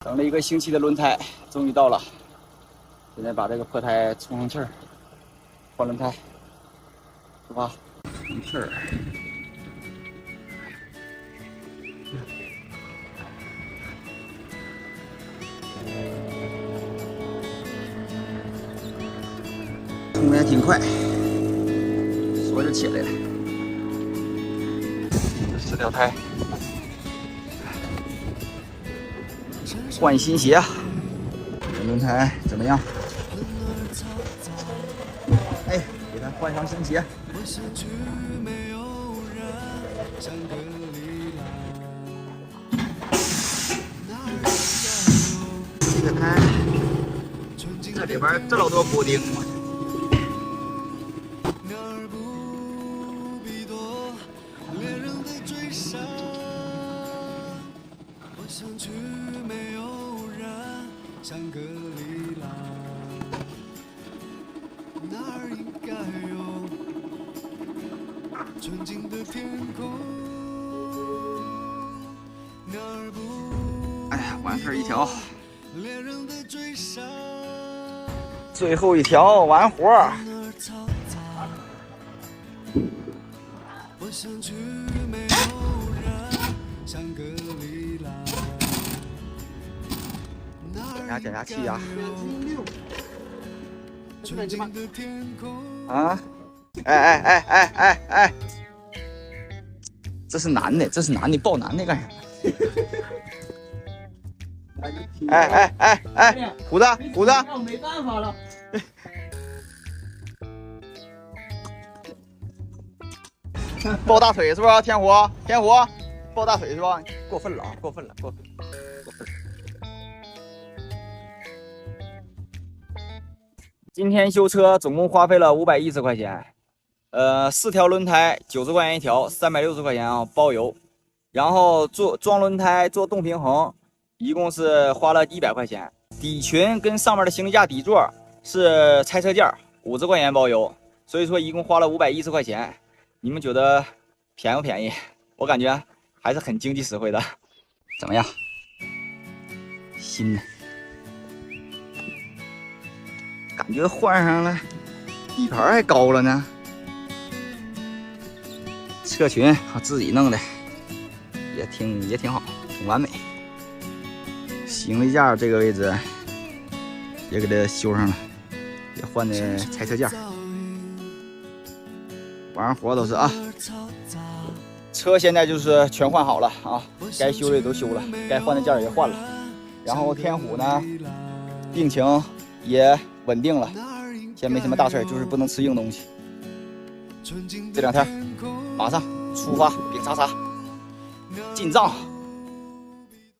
等了1个星期的轮胎终于到了，现在把这个破胎充上气儿，换轮胎，出发，充气儿。充电挺快，说就起来了。这4条胎。 换新鞋，轮胎怎么样？哎，给它换上新鞋。这个胎，这里边这老多补丁。香格里拉，那儿应该有纯净的天空。哎呀，完事儿一条，最后一条完活儿。检查气压。啊！哎！这是男的，这是男的，抱男的干啥？哎！虎子！我没办法了。抱大腿是吧？天虎，抱大腿是吧？过分了啊！过分了。今天修车总共花费了510块钱，4条轮胎90块钱一条，360块钱啊，包邮。然后装轮胎、做动平衡，一共是花了100块钱。底裙跟上面的行李架底座是拆车件，50块钱包邮。所以说一共花了510块钱。你们觉得便宜不便宜？我感觉还是很经济实惠的。怎么样？新的。 感觉换上了，底盘还高了呢。车裙我自己弄的，也挺好，挺完美。行李架这个位置也给它修上了，也换的拆车件。完活都是啊。车现在就是全换好了啊，该修的也都修了，该换的件也换了。然后天虎呢，病情也 稳定了，现在没什么大事，就是不能吃硬东西。这2天马上出发，饼叉叉进账。